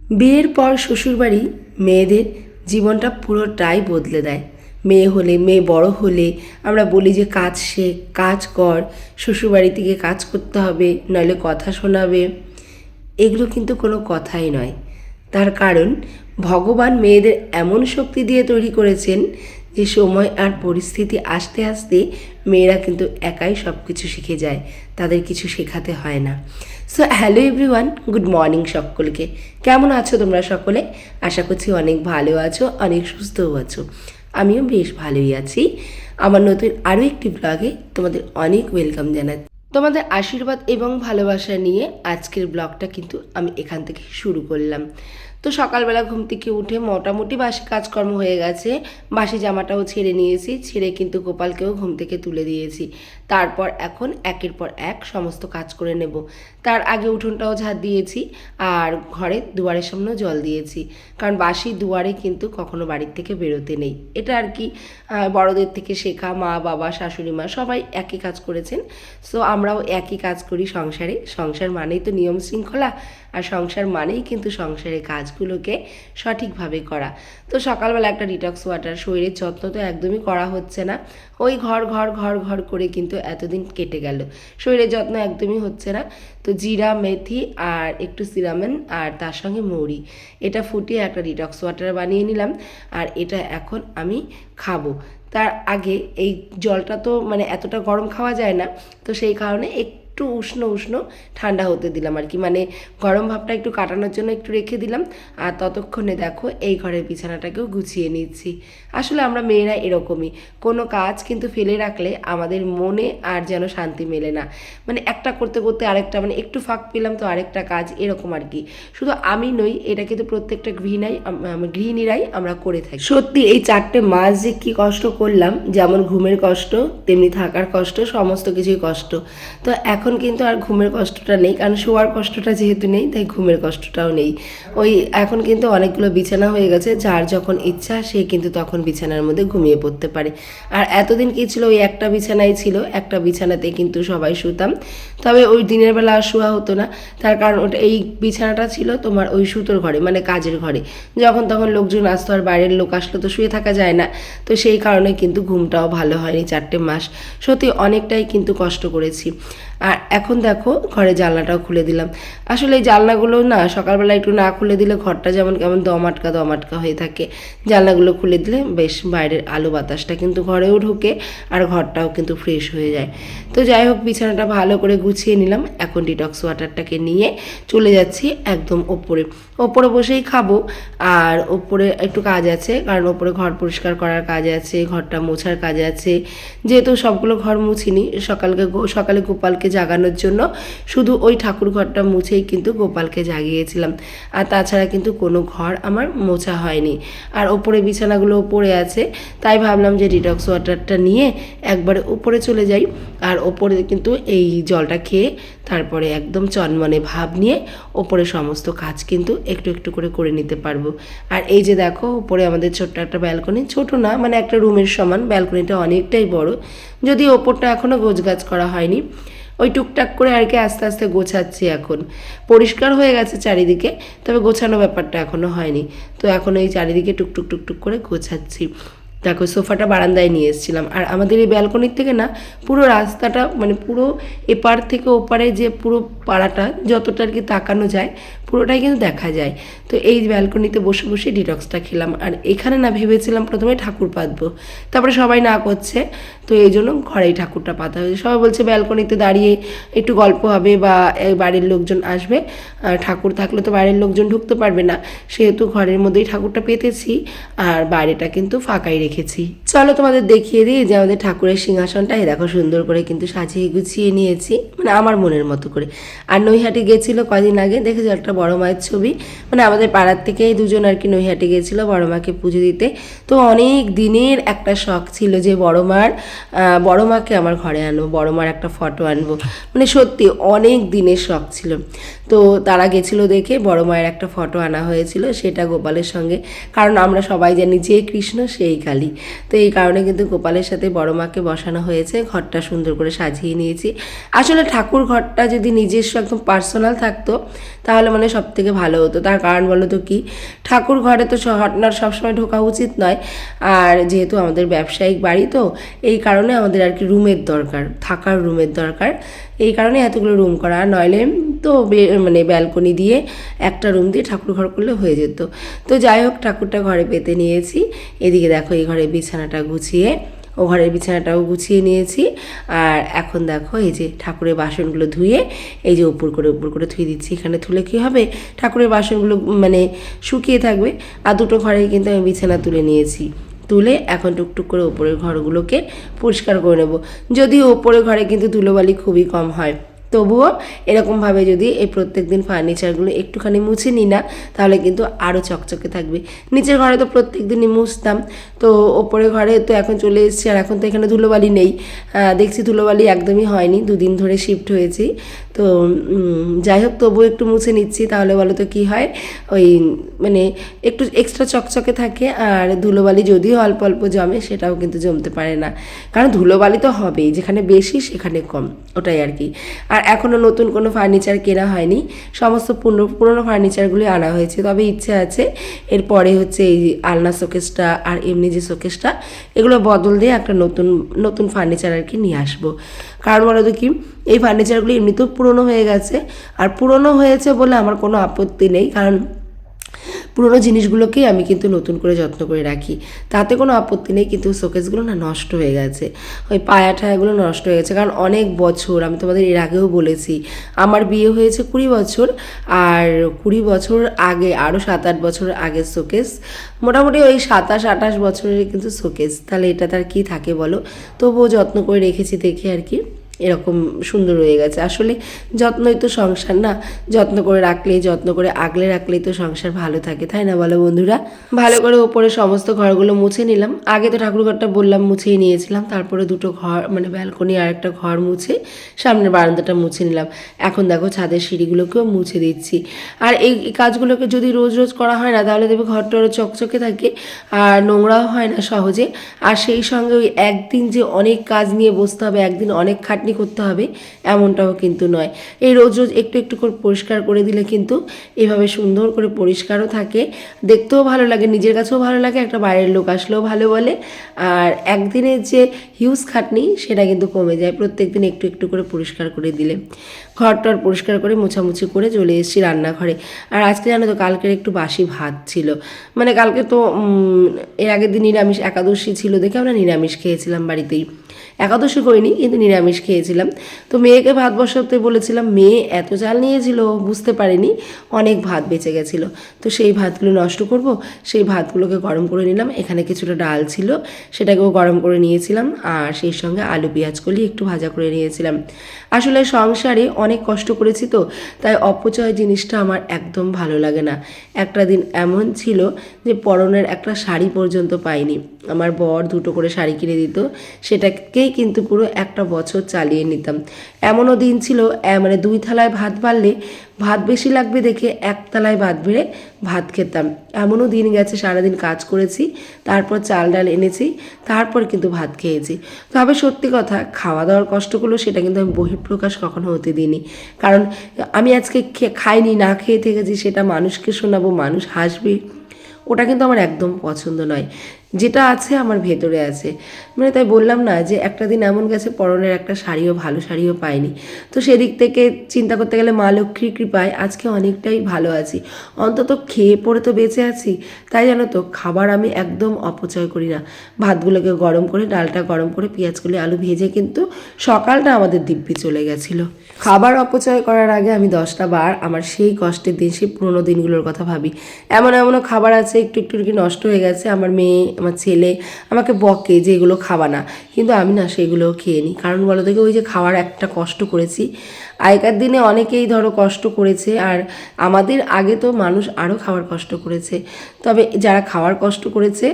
বিয়ের পর শ্বশুরবাড়ি মেয়েদের জীবনটা পুরোটাই বদলে দেয়। মেয়ে হলে, মেয়ে বড় হলে আমরা বলি যে কাজ শেখ, কাজ কর, শ্বশুরবাড়ি থেকে কাজ করতে হবে, নইলে কথা শোনাবে। এগুলো কিন্তু কোনো কথাই নয়। তার কারণ ভগবান মেয়েদের এমন শক্তি দিয়ে তৈরি করেছেন যে সময় আর পরিস্থিতি আসতে আসতে মেয়েরা কিন্তু একাই সব কিছু শিখে যায়, তাদের কিছু শেখাতে হয় না। So hello everyone, good morning সকলকে। কেমন আছো তোমরা সকলে? আশা করছি অনেক ভালো আছো, অনেক সুস্থও আছো। আমিও বেশ ভালোই আছি। আমার নতুন আরও একটি ব্লগে তোমাদের অনেক ওয়েলকাম জানাচ্ছি। তোমাদের আশীর্বাদ এবং ভালোবাসা নিয়ে আজকের ব্লগটা কিন্তু আমি এখান থেকে শুরু করলাম। তো সকালবেলা ঘুম থেকে উঠে মোটামুটি বাসি কাজকর্ম হয়ে গেছে। বাসি জামাটাও ছেড়ে নিয়েছি, ছেড়ে কিন্তু গোপালকেও ঘুম থেকে তুলে দিয়েছি। তারপর এখন একের পর এক সমস্ত কাজ করে নেব। তার আগে উঠোনটাও ঝাড় দিয়েছি আর ঘরে দুয়ারের সামনেও জল দিয়েছি, কারণ বাসি দুয়ারে কিন্তু কখনো বাড়ির থেকে বেরোতে নেই। এটা আর কি বড়দের থেকে শেখা, মা বাবা শাশুড়ি মা সবাই একই কাজ করেছেন। সো আমরাও একই কাজ করি সংসারে। সংসার মানেই তো নিয়ম শৃঙ্খলা, আর সংসার মানেই কিন্তু সংসারের কাজগুলোকে সঠিকভাবে করা। তো সকালবেলা একটা ডিটক্স ওয়াটার, শরীরের যত্ন তো একদমই করা হচ্ছে না। ওই ঘর ঘর ঘর ঘর করে কিন্তু এতদিন কেটে গেল, শরীরের যত্ন একদমই হচ্ছে না। তো জিরা, মেথি আর একটু সিরামেন আর তার সঙ্গে মৌরি, এটা ফুটিয়ে একটা ডিটক্স ওয়াটার বানিয়ে নিলাম। আর এটা এখন আমি খাবো। তার আগে এই জলটা তো মানে এতটা গরম খাওয়া যায় না, তো সেই কারণে একটু উষ্ণ উষ্ণ ঠান্ডা হতে দিলাম আর কি, মানে গরম ভাবটা একটু কাটানোর জন্য একটু রেখে দিলাম। আর ততক্ষণে দেখো এই ঘরের বিছানাটাকেও গুছিয়ে নিচ্ছি। আসলে আমরা মেয়েরা এরকমই, কোনো কাজ কিন্তু ফেলে রাখলে আমাদের মনে আর যেন শান্তি মেলে না। মানে একটা করতে করতে আরেকটা, মানে একটু ফাঁক পেলাম তো আরেকটা কাজ, এরকম আর কি। শুধু আমি নই, এটা কিন্তু প্রত্যেকটা গৃহিণীরাই আমরা করে থাকি। সত্যি এই 4টে মাস যে কী কষ্ট করলাম, যেমন ঘুমের কষ্ট তেমনি থাকার কষ্ট, সমস্ত কিছুই কষ্ট। তো এখন কিন্তু আর ঘুমের কষ্টটা নেই, কারণ শোয়ার কষ্টটা যেহেতু নেই তাই ঘুমের কষ্টটাও নেই। ওই এখন কিন্তু অনেকগুলো বিছানা হয়ে গেছে, যার যখন ইচ্ছা সে কিন্তু তখন বিছানার মধ্যে ঘুমিয়ে পড়তে পারে। আর এতদিন কী ছিল, ওই একটা বিছানাই ছিল, একটা বিছানাতে কিন্তু সবাই শুতাম। তবে ওই দিনের বেলা আর শোয়া হতো না, তার কারণ ওটা এই বিছানাটা ছিল তোমার ওই সুতোর ঘরে, মানে কাজের ঘরে। যখন তখন লোকজন আসতো আর বাইরের লোক আসলে তো শুয়ে থাকা যায় না, তো সেই কারণে কিন্তু ঘুমটাও ভালো হয়নি 4টে মাস। সত্যি অনেকটাই কিন্তু কষ্ট করেছি। আর এখন দেখো ঘরে জানলাটাও খুলে দিলাম। আসলে এই জানলাগুলো না সকালবেলা একটু না খুলে দিলে ঘরটা যেমন কেমন দম আটকা হয়ে থাকে। জানলাগুলো খুলে দিলে বেশ বাইরের আলো বাতাসটা কিন্তু ঘরেও ঢোকে আর ঘরটাও কিন্তু ফ্রেশ হয়ে যায়। তো যাই হোক, বিছানাটা ভালো করে গুছিয়ে নিলাম। এখন ডিটক্স ওয়াটারটাকে নিয়ে চলে যাচ্ছি একদম ওপরে বসেই খাবো। আর ওপরে একটু কাজ আছে, কারণ ওপরে ঘর পরিষ্কার করার কাজ আছে, ঘরটা মোছার কাজ আছে। যেহেতু সবগুলো ঘর মুছিনি, সকালে গোপালকে জাগানোর জন্য শুধু ওই ঠাকুর ঘরটা মুছেই কিন্তু গোপালকে জাগিয়েছিলাম। আর তাছাড়া কিন্তু কোনো ঘর আমার মোছা হয়নি। আর ওপরে বিছানাগুলো পড়ে আছে, তাই ভাবলাম যে ডিটক্স ওয়াটারটা নিয়ে একবারে উপরে চলে যাই। আর ওপরে কিন্তু এই জলটা খেয়ে তারপরে একদম চনমনে ভাব নিয়ে ওপরে সমস্ত কাজ কিন্তু একটু একটু করে নিতে পারবো। আর এই যে দেখো উপরে আমাদের ছোট্ট একটা ব্যালকনি, ছোট না মানে একটা রুমের সমান, ব্যালকনিটা অনেকটাই বড়। যদি ওপরটা এখনও গোছগাছ করা হয়নি, ওই টুকটাক করে আর কি আস্তে আস্তে গোছাচ্ছি। এখন পরিষ্কার হয়ে গেছে চারিদিকে, তবে গোছানো ব্যাপারটা এখনও হয়নি। তো এখন ওই চারিদিকে টুকটুক করে গোছাচ্ছি। দেখো সোফাটা বারান্দায় নিয়ে এসেছিলাম, আর আমাদের এই ব্যালকনির থেকে না পুরো রাস্তাটা, মানে পুরো এপার থেকে ওপারে যে পুরো পাড়াটা যতটা আর কি তাকানো যায় পুরোটাই কিন্তু দেখা যায়। তো এই ব্যালকনিতে বসে বসে ডিটক্সটা খেলাম। আর এখানে না ভেবেছিলাম প্রথমে ঠাকুর পাতবো, তারপরে সবাই না করছে, তো এই জন্য ঘরেই ঠাকুরটা পাতা হয়েছে। সবাই বলছে ব্যালকনিতে দাঁড়িয়ে একটু গল্প হবে বা বাড়ির লোকজন আসবে, ঠাকুর থাকলে তো বাইরের লোকজন ঢুকতে পারবে না, সেহেতু ঘরের মধ্যেই ঠাকুরটা পেতেছি আর বাইরেটা কিন্তু ফাঁকাই রেখেছি। চলো তোমাদের দেখিয়ে দিই যে আমাদের ঠাকুরের সিংহাসনটা দেখো সুন্দর করে কিন্তু সাজিয়ে গুছিয়ে নিয়েছি, মানে আমার মনের মতো করে। আর নৈহাটি গেছিলো কদিন আগে, দেখেছি একটা বড় মায়ের ছবি, মানে আমাদের পাড়ার থেকেই দুজন আর কি নৈহাটি গেছিলো বড় মাকে পুজো দিতে। তো অনেক দিনের একটা শখ ছিল যে বড় মাকে আমার ঘরে আনবো, বড় মার একটা ফটো আনবো, মানে সত্যি অনেক দিনের শখ ছিল। তো তারা গেছিলো দেখে বড় মায়ের একটা ফটো আনা হয়েছিল, সেটা গোপালের সঙ্গে, কারণ আমরা সবাই জানি যে কৃষ্ণ সেই কালী। গোপালই। তো এই কারণে কিন্তু গোপালের সাথে বড় মাকে বসানো হয়েছে, ঘরটা সুন্দর করে সাজিয়ে নিয়েছি। আসলে ঠাকুর ঘরটা যদি নিজস্ব একদম পার্সোনাল থাকতো তাহলে মানে সব থেকে ভালো হতো। তার কারণ বলো তো কি, ঠাকুর ঘরে তো হটনার সবসময় ঢোকা উচিত নয়, আর যেহেতু আমাদের ব্যবসায়িক বাড়ি তো এই কারণে আমাদের আর কি রুমের দরকার, থাকার রুমের দরকার, এই কারণে এতগুলো রুম করা। নইলে তো মানে ব্যালকনি দিয়ে একটা রুম দিয়ে ঠাকুর ঘর করলে হয়ে যেত। তো যাই হোক, ঠাকুরটা ঘরে পেতে নিয়েছি। এদিকে দেখো এই ঘরের বিছানাটা গুছিয়ে, ও ঘরের বিছানাটাও গুছিয়ে নিয়েছি। আর এখন দেখো এই যে ঠাকুরের বাসনগুলো ধুয়ে এই যে উপর করে ধুয়ে দিচ্ছি। এখানে ধুলে কী হবে, ঠাকুরের বাসনগুলো মানে শুকিয়ে থাকবে। আর দুটো ঘরে কিন্তু আমি বিছানা তুলে নিয়েছি, তুলে এখন টুকটুক করে ওপরের ঘরগুলোকে পরিষ্কার করে নেব। যদিও ওপরের ঘরে কিন্তু ধুলোবালি খুবই কম হয়, তবুও এরকমভাবে যদি এই প্রত্যেক দিন ফার্নিচারগুলো একটুখানি মুছে নিই না, তাহলে কিন্তু আরও চকচকে থাকবে। নিচের ঘরে তো প্রত্যেক দিনই মুছতাম, তো ওপরের ঘরে তো এখন চলে এসেছি, আর এখন তো এখানে ধুলোবালি নেই। দেখছি ধুলোবালি একদমই হয়নি, দুদিন ধরে শিফট হয়েছি। তো যাই হোক, তবুও একটু মুছে নিচ্ছি, তাহলে বলো তো কী হয়, ওই মানে একটু এক্সট্রা চকচকে থাকে। আর ধুলোবালি যদিও অল্প অল্প জমে, সেটাও কিন্তু জমতে পারে না, কারণ ধুলোবালি তো হবেই, যেখানে বেশি সেখানে কম, ওটাই আর কি। আর এখনও নতুন কোনো ফার্নিচার কেনা হয়নি, সমস্ত পুরনো ফার্নিচারগুলি আনা হয়েছে। তবে ইচ্ছে আছে এরপরে হচ্ছে এই আলনা শোকেসটা আর এমনি যে শোকেসটা, এগুলো বদল দিয়ে একটা নতুন ফার্নিচার আর কি নিয়ে আসবো। কারণ বলো তো কি, এই ফার্নিচারগুলি এমনিতেও পুরনো হয়ে গেছে, আর পুরনো হয়েছে বলে আমার কোনো আপত্তি নেই, কারণ পুরোনো জিনিসগুলোকেই আমি কিন্তু নতুন করে যত্ন করে রাখি, তাতে কোনো আপত্তি নেই। কিন্তু শোকেসগুলো না নষ্ট হয়ে গেছে, ওই পায়া ঠায়াগুলো নষ্ট হয়ে গেছে, কারণ অনেক বছর, আমি তোমাদের এর আগেও বলেছি, আমার বিয়ে হয়েছে 20 বছর, আর 20 বছর আগে আরও 7-8 বছর আগের শোকেস, মোটামুটি ওই 27-28 বছরের কিন্তু শোকেস। তাহলে এটা তার কী থাকে বলো, তবুও যত্ন করে রেখেছি দেখে আর কি এরকম সুন্দর হয়ে গেছে। আসলে যত্নই তো সংসার না, যত্ন করে রাখলেই, যত্ন করে আগলে রাখলেই তো সংসার ভালো থাকে, তাই না বলো বন্ধুরা। ভালো করে ওপরে সমস্ত ঘরগুলো মুছে নিলাম। আগে তো ঠাকুরঘরটা বললাম মুছেই নিয়েছিলাম, তারপরে দুটো ঘর মানে ব্যালকনি আর একটা ঘর মুছে সামনের বারান্দাটা মুছে নিলাম। এখন দেখো ছাদের সিঁড়িগুলোকেও মুছে দিচ্ছি। আর এই কাজগুলোকে যদি রোজ রোজ করা হয় না, তাহলে দেখবে ঘরটা আরও চকচকে থাকে আর নোংরাও হয় না সহজে। আর সেই সঙ্গে ওই একদিন যে অনেক কাজ নিয়ে বসতে হবে, একদিন অনেক খাটনি করতে হবে, এমনটাও কিন্তু নয়। এই রোজ রোজ একটু একটু করে পরিষ্কার করে দিলে কিন্তু এভাবে সুন্দর করে পরিষ্কারও থাকে, দেখতেও ভালো লাগে, নিজের কাছেও ভালো লাগে, একটা বাইরের লোক আসলেও ভালো বলে। আর একদিনের যে হিউজ খাটনি সেটা কিন্তু কমে যায় প্রত্যেক দিন একটু একটু করে পরিষ্কার করে দিলে। ঘরটার পরিষ্কার করে মোছামুছি করে চলে এসেছি রান্নাঘরে। আর আজকে জানো তো, কালকের একটু বাসি ভাত ছিল, মানে কালকে তো এর আগের দিন নিরামিষ একাদশী ছিল দেখে আমরা নিরামিষ খেয়েছিলাম বাড়িতেই, একাদশী করিনি কিন্তু নিরামিষ খেয়েছিলাম। তো মেয়েকে ভাত বসাতে বলেছিলাম, মেয়ে এত চাল নিয়েছিল বুঝতে পারিনি, অনেক ভাত বেঁচে গেছিলো। তো সেই ভাতগুলো নষ্ট করব, সেই ভাতগুলোকে গরম করে নিলাম। এখানে কিছুটা ডাল ছিল, সেটাকেও গরম করে নিয়েছিলাম, আর সেই সঙ্গে আলু পেঁয়াজ কলি একটু ভাজা করে নিয়েছিলাম। আসলে সংসারে অনেক কষ্ট করেছি তো, তাই অপচয় জিনিসটা আমার একদম ভালো লাগে না। একটা দিন এমন ছিল যে পরনের একটা শাড়ি পর্যন্ত পাইনি, আমার বর 2টো করে শাড়ি কিনে দিত, সেটাকেই কিন্তু পুরো একটা বছর চালিয়ে নিতাম। এমনও দিন ছিল মানে 2 থালায় ভাত বাড়লে ভাত বেশি লাগবে দেখে 1 থালায় ভাত বেড়ে ভাত খেতাম। এমনও দিন গেছে, সারাদিন কাজ করেছি, তারপর চাল ডাল এনেছি, তারপর কিন্তু ভাত খেয়েছি। তবে সত্যি কথা, খাওয়া দাওয়ার কষ্টগুলো সেটা কিন্তু আমি বহিঃপ্রকাশ কখনো হতে দিইনি, কারণ আমি আজকে খাইনি, না খেয়ে থেকেছি, সেটা মানুষকে শোনাবো, মানুষ হাসবে, ওটা কিন্তু আমার একদম পছন্দ নয়। যেটা আছে আমার ভেতরে আছে, মানে তাই বললাম না যে একটা দিন এমন গেছে পরনের একটা শাড়িও, ভালো শাড়িও পাইনি। তো সেদিক থেকে চিন্তা করতে গেলে মা লক্ষ্মীর কৃপায় আজকে অনেকটাই ভালো আছি, অন্তত খেয়ে পড়ে তো বেঁচে আছি। তাই জানো তো, খাবার আমি একদম অপচয় করি না। ভাতগুলোকে গরম করে, ডালটা গরম করে, পেঁয়াজগুলি আলু ভেজে কিন্তু সকালটা আমাদের দিব্যি চলে গেছিলো। খাবার অপচয় করার আগে আমি 10টা বার আমার সেই কষ্টের দিন, সেই পুরোনো দিনগুলোর কথা ভাবি। এমনও খাবার আছে একটু একটু কি নষ্ট হয়ে গেছে, আমার মেয়ে আমার ছেলে আমাকে বকে যে এগুলো খাবা না, কিন্তু আমি না সেগুলোও খেয়ে নিই। কারণ বলো দেখে, ওই যে খাওয়ার একটা কষ্ট করেছি, আগেকার দিনে অনেকেই ধরো কষ্ট করেছে, আর আমাদের আগে তো মানুষ আরও খাওয়ার কষ্ট করেছে। তবে যারা খাওয়ার কষ্ট করেছে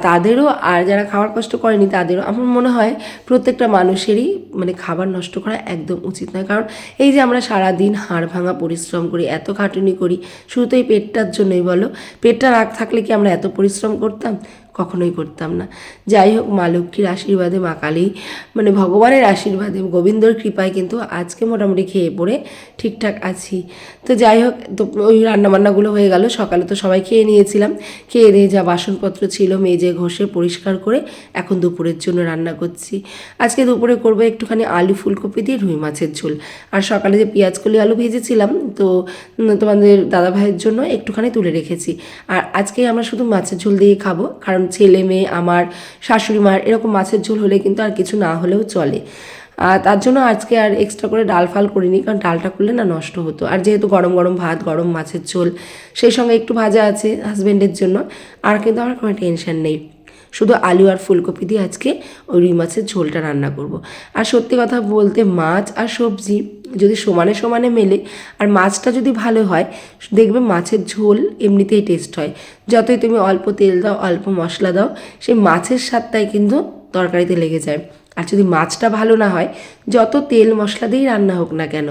তাদেরও, আর যারা খাওয়ার কষ্ট করেনি তাদেরও, আমার মনে হয় প্রত্যেকটা মানুষেরই মানে খাবার নষ্ট করা একদম উচিত নয়। কারণ এই যে আমরা সারাদিন হাড় ভাঙা পরিশ্রম করি, এত খাটুনি করি, শুধু তো এই পেটটার জন্যই বলো, পেটটা না থাকলে কি আমরা এত পরিশ্রম করতাম? কখনোই করতাম না। যাই হোক, মা লক্ষ্মীর আশীর্বাদে, মা কালী মানে ভগবানের আশীর্বাদে, গোবিন্দর কৃপায় কিন্তু আজকে মোটামুটি খেয়ে পড়ে ঠিকঠাক আছি। তো যাই হোক, তো ওই রান্নাবান্নাগুলো হয়ে গেল। সকালে তো সবাই খেয়ে নিয়েছিলাম। খেয়ে দিয়ে যা বাসনপত্র ছিল মেজে ঘষে পরিষ্কার করে এখন দুপুরের জন্য রান্না করছি। আজকে দুপুরে করবো একটুখানি আলু ফুলকপি দিয়ে রুই মাছের ঝোল। আর সকালে যে পেঁয়াজকলি আলু ভেজেছিলাম, তো তোমাদের দাদাভাইয়ের জন্য একটুখানি তুলে রেখেছি। আর আজকে আমরা শুধু মাছের ঝোল দিয়ে খাবো, কারণ ছেলে মেয়ে, আমার শাশুড়ি মার এরকম মাছের ঝোল হলে কিন্তু আর কিছু না হলেও চলে। তার জন্য আজকে আর এক্সট্রা করে ডাল ফাল করিনি, কারণ ডালটা করলে না নষ্ট হতো। আর যেহেতু গরম গরম ভাত, গরম মাছের ঝোল, সেই সঙ্গে একটু ভাজা আছে হাজব্যান্ডের জন্য, আর কিন্তু আমার কোনো টেনশন নেই। শুধু আলু আর ফুলকপি দিয়ে আজকে ওই রুই মাছের ঝোলটা রান্না করব। আর সত্যি কথা বলতে, মাছ আর সবজি যদি সমানে সমানে মেলে আর মাছটা যদি ভালো হয়, দেখবে মাছের ঝোল এমনিতেই টেস্ট হয়। যতই তুমি অল্প তেল দাও, অল্প মশলা দাও, সেই মাছের স্বাদটাই কিন্তু তরকারিতে লেগে যায়। আর যদি মাছটা ভালো না হয়, যত তেল মশলা দিয়েই রান্না হোক না কেন,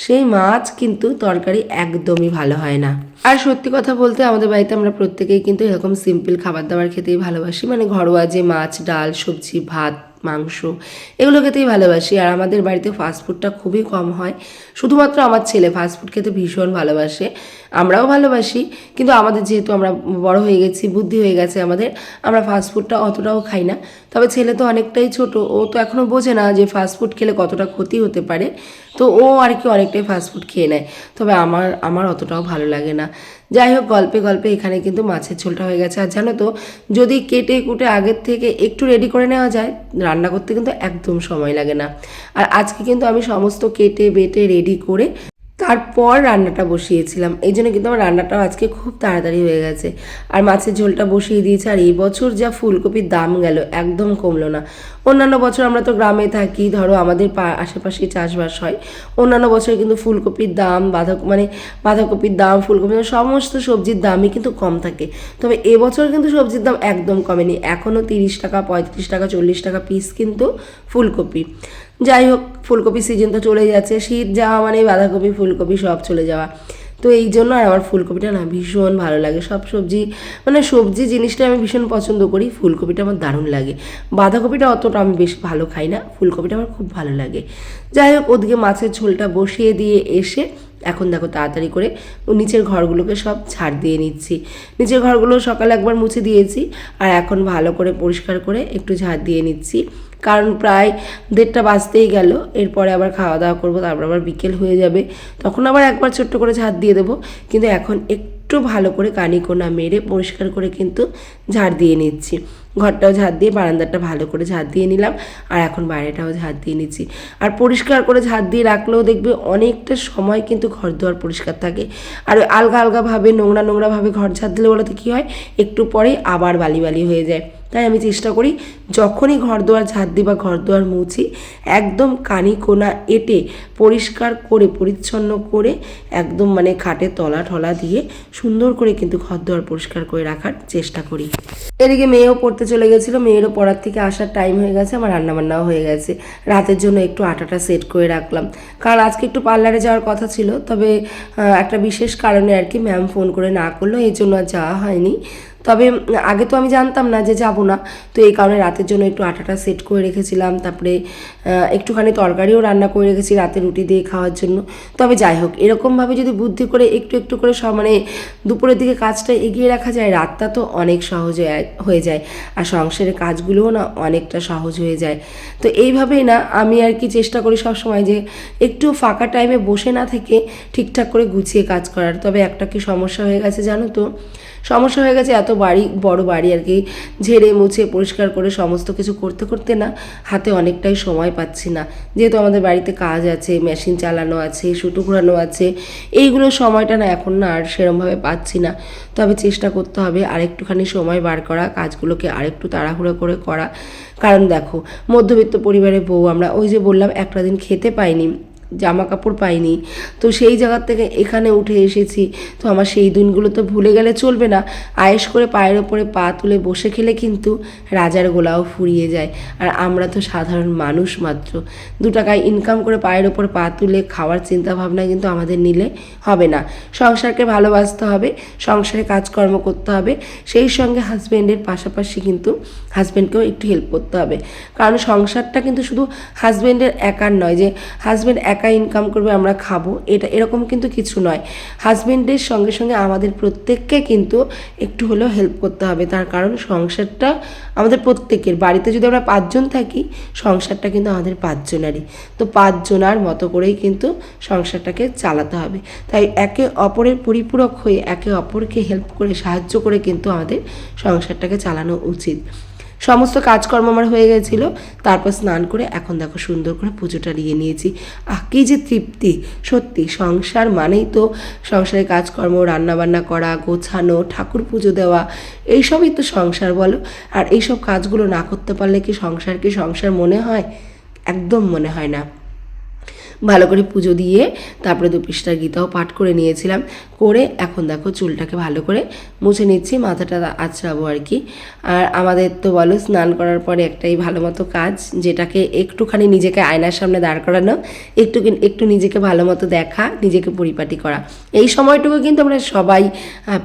সেই মাছ কিন্তু তরকারি একদমই ভালো হয় না। আর সত্যি কথা বলতে, আমাদের বাড়িতে আমরা প্রত্যেকেই কিন্তু এরকম সিম্পল খাবার দাবার খেতেই ভালোবাসি, মানে ঘরোয়া যে মাছ, ডাল, সবজি, ভাত, মাংস, এগুলো খেতেই ভালোবাসি। আর আমাদের বাড়িতে ফাস্টফুডটা খুবই কম হয়। শুধুমাত্র আমার ছেলে ফাস্টফুড খেতে ভীষণ ভালোবাসে, আমরাও ভালোবাসি, কিন্তু আমাদের যেহেতু আমরা বড় হয়ে গেছি, বুদ্ধি হয়ে গেছে আমাদের, আমরা ফাস্টফুডটা অতটাও খাই না। তবে ছেলে তো অনেকটাই ছোট, ও তো এখনও বোঝে না যে ফাস্টফুড খেলে কতটা ক্ষতি হতে পারে, তো ও আর কি অনেকটাই ফাস্টফুড খেয়ে নেয়। তবে আমার অতটাও ভালো লাগে না। যাই হোক, গল্পে গল্পে এখানে কিন্তু মাছের ঝোলটা হয়ে গেছে। আর জানো তো, যদি কেটে কুটে আগের থেকে একটু রেডি করে নেওয়া যায়, রান্না করতে কিন্তু একদম সময় লাগে না। আর আজকে কিন্তু আমি সমস্ত কেটে বেটে রেডি করে তারপর রান্নাটা বসিয়েছিলাম, এই জন্য কিন্তু আমার রান্নাটাও আজকে খুব তাড়াতাড়ি হয়ে গেছে। আর মাছের ঝোলটা বসিয়ে দিয়েছি। আর এই বছর যা ফুলকপির দাম গেল, একদম কমলো না। অন্যান্য বছর আমরা তো গ্রামে থাকি, ধরো আমাদের আশেপাশে চাষবাস হয়, অন্যান্য বছর কিন্তু ফুলকপির দাম, বাঁধাকপির দাম, ফুলকপির দাম, সমস্ত সবজির দামই কিন্তু কম থাকে। তবে এবছর কিন্তু সবজির দাম একদম কমেনি, এখনও 30 টাকা, 35 টাকা, 40 টাকা পিস কিন্তু ফুলকপি। যাই হোক, ফুলকপি সিজন তো চলে যাচ্ছে, শীত যাওয়া মানে বাঁধাকপি, ফুলকপি সব চলে যাওয়া। তো এই জন্য আর আমার ফুলকপিটা না ভীষণ ভালো লাগে। সব সবজি মানে সবজি জিনিসটা আমি ভীষণ পছন্দ করি, ফুলকপিটা আমার দারুণ লাগে। বাঁধাকপিটা অতটা আমি বেশি ভালো খাই না, ফুলকপিটা আমার খুব ভালো লাগে। যাই হোক, ওদিকে মাছের ঝোলটা বসিয়ে দিয়ে এসে এখন দেখো তাড়াতাড়ি করে নিচের ঘরগুলোকে সব ঝাড় দিয়ে নিচ্ছি। নিচের ঘরগুলো সকালে একবার মুছে দিয়েছি, আর এখন ভালো করে পরিষ্কার করে একটু ঝাড় দিয়ে নিচ্ছি, কারণ প্রায় 1:30 বাজতেই গেল। এরপরে আবার খাওয়া দাওয়া করবো, তারপর আবার বিকেল হয়ে যাবে, তখন আবার একবার ছোট্ট করে ঝাড় দিয়ে দেবো। কিন্তু এখন একটু ভালো করে কানিকোনা মেরে পরিষ্কার করে কিন্তু ঝাড় দিয়ে নিচ্ছি। ঘরটাও ঝাড় দিয়ে, বারান্দাটা ভালো করে ঝাড় দিয়ে নিলাম, আর এখন বাইরেটাও ঝাড় দিয়ে নিচ্ছি। আর পরিষ্কার করে ঝাড় দিয়ে রাখলেও দেখবে অনেকটা সময় কিন্তু ঘর দুয়ার পরিষ্কার থাকে। আর আলগা আলগাভাবে নোংরাভাবে ঘর ঝাড় দিলে বলতে কী হয়, একটু পরেই আবার বালি বালি হয়ে যায়। তাই আমি চেষ্টা করি যখনই ঘর দুয়ার ঝাড় দিই বা ঘর দুয়ার মুছি, একদম কানি কোনা এঁটে পরিষ্কার করে পরিচ্ছন্ন করে একদম মানে খাটের তলা ঠলা দিয়ে সুন্দর করে কিন্তু ঘর দুয়ার পরিষ্কার করে রাখার চেষ্টা করি। এদিকে মেয়েও পড়তে চলে গেছিলো, মেয়েরও পড়ার থেকে আসার টাইম হয়ে গেছে, আমার রান্নাবান্নাও হয়ে গেছে। রাতের জন্য একটু আটাটা সেট করে রাখলাম, কারণ আজকে একটু পার্লারে যাওয়ার কথা ছিল, তবে একটা বিশেষ কারণে আর কি ম্যাম ফোন করে না করলো, এই জন্য আর যাওয়া হয়নি। তবে আগে তো আমি জানতাম না যে যাব না, তো এই কারণে রাতের জন্য একটু আটাটা সেট করে রেখেছিলাম। তারপরে একটুখানি তরকারিও রান্না করে রেখেছি রাতে রুটি দিয়ে খাওয়ার জন্য। তবে যাই হোক, এরকমভাবে যদি বুদ্ধি করে একটু একটু করে সব মানে দুপুরের দিকে কাজটা এগিয়ে রাখা যায়, রাতটা তো অনেক সহজ হয়ে যায়, আর সংসারের কাজগুলোও না অনেকটা সহজ হয়ে যায়। তো এইভাবেই না আমি আর কি চেষ্টা করি সবসময় যে একটু ফাঁকা টাইমে বসে না থেকে ঠিকঠাক করে গুছিয়ে কাজ করার। তবে একটা কি সমস্যা হয়ে গেছে জানো তো, সমস্যা হয়ে গেছে, এত বড় বাড়ি আর কি, ঝেড়ে মুছে পরিষ্কার করে সমস্ত কিছু করতে করতে না হাতে অনেকটাই সময় পাচ্ছি না। যেহেতু আমাদের বাড়িতে কাজ আছে, মেশিন চালানো আছে, সুতো ঘোরানো আছে, এইগুলো সময়টা না এখন না আর সেরমভাবে পাচ্ছি না। তবে চেষ্টা করতে হবে আরেকটুখানি সময় বার করা, কাজগুলোকে আরেকটু তাড়াহুড়ো করে করা। কারণ দেখো, মধ্যবিত্ত পরিবারের বউ আমরা, ওই যে বললাম একটা দিন খেতে পাইনি, জামা কাপড় পাইনি, তো সেই জায়গার থেকে এখানে উঠে এসেছি। তো আমার সেই দিনগুলো তো ভুলে গেলে চলবে না। আয়েশ করে পায়ের ওপরে পা তুলে বসে খেলে কিন্তু রাজার গোলাও ফুরিয়ে যায়। আর আমরা তো সাধারণ মানুষ মাত্র, 2 টাকায় ইনকাম করে পায়ের ওপর পা তুলে খাওয়ার চিন্তা ভাবনা কিন্তু আমাদের নিলে হবে না। সংসারকে ভালোবাসতে হবে, সংসারে কাজকর্ম করতে হবে, সেই সঙ্গে হাজব্যান্ডের পাশাপাশি কিন্তু হাজব্যান্ডকেও একটু হেল্প করতে হবে। কারণ সংসারটা কিন্তু শুধু হাজব্যান্ডের একার নয় যে হাজব্যান্ড একা ইনকাম করবে আমরা খাবো, এটা এরকম কিন্তু কিছু নয়। হাজব্যান্ডের সঙ্গে সঙ্গে আমাদের প্রত্যেককে কিন্তু একটু হলেও হেল্প করতে হবে। তার কারণ সংসারটা আমাদের প্রত্যেকের, বাড়িতে যদি আমরা 5 জন থাকি সংসারটা কিন্তু আমাদের 5 জনারই। তো 5 জনার মতো করেই কিন্তু সংসারটাকে চালাতে হবে। তাই একে অপরের পরিপূরক হয়ে একে অপরকে হেল্প করে সাহায্য করে কিন্তু আমাদের সংসারটাকে চালানো উচিত। সমস্ত কাজকর্ম আমার হয়ে গেছিলো, তারপর স্নান করে এখন দেখো সুন্দর করে পুজোটা দিয়ে নিয়েছি। কী যে তৃপ্তি! সত্যি সংসার মানেই তো সংসারের কাজকর্ম, রান্নাবান্না করা, গোছানো, ঠাকুর পুজো দেওয়া, এইসবই তো সংসার বলো। আর এইসব কাজগুলো না করতে পারলে কি সংসার মনে হয়? একদম মনে হয় না। ভালো করে পুজো দিয়ে তারপরে 2 পৃষ্ঠার গীতাও পাঠ করে নিয়েছিলাম, করে এখন দেখো চুলটাকে ভালো করে মুছে নিচ্ছি, মাথাটা আঁচড়াবো আর কি। আর আমাদের তো বলো স্নান করার পরে একটাই ভালো মতো কাজ, যেটাকে একটুখানি নিজেকে আয়নার সামনে দাঁড় করানো, একটু নিজেকে ভালো মতো দেখা, নিজেকে পরিপাটি করা। এই সময়টুকু কিন্তু আমরা সবাই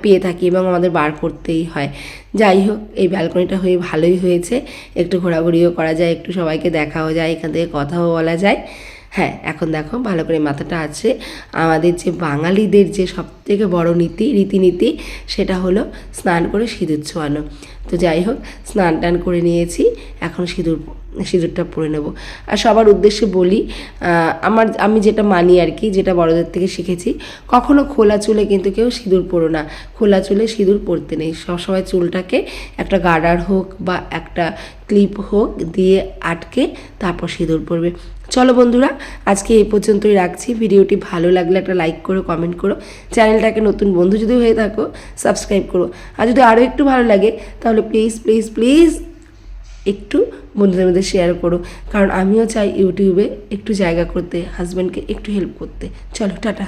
পেয়ে থাকি এবং আমাদের বার করতেই হয়। যাই হোক, এই ব্যালকনিটা হয়ে ভালোই হয়েছে, একটু ঘোরাঘুরিও করা যায়, একটু সবাইকে দেখাও যায়, এখান থেকে কথাও বলা যায়। হ্যাঁ, এখন দেখো ভালো করে মাথাটা আছে। আমাদের যে বাঙালিদের যে সবথেকে বড় রীতিনীতি সেটা হলো স্নান করে সিঁদুর ছোঁয়ানো। তো যাই হোক, স্নান টান করে নিয়েছি, এখন সিঁদুরটা পরে নেব। আর সবার উদ্দেশ্যে বলি, আমি যেটা মানি আর কি, যেটা বড়দের থেকে শিখেছি, কখনো খোলা চুলে কিন্তু কেউ সিঁদুর পরো না। খোলা চুলে সিঁদুর পরতে নেই, সবসময় চুলটাকে একটা গার্ডার হোক বা একটা ক্লিপ হোক দিয়ে আটকে তারপর সিঁদুর পরবে। চলো বন্ধুরা, আজকে এই পর্যন্তই রাখছি। ভিডিওটি ভালো লাগলে একটা লাইক করো, কমেন্ট করো, চ্যানেলটাকে নতুন বন্ধু যদি হয়ে থাকো সাবস্ক্রাইব করো। আর যদি আরও একটু ভালো লাগে তাহলে প্লিজ একটু বন্ধুদের মধ্যে শেয়ার করো, কারণ আমিও চাই ইউটিউবে একটু জায়গা করতে, হাজব্যান্ডকে একটু হেল্প করতে। চলো টাটা।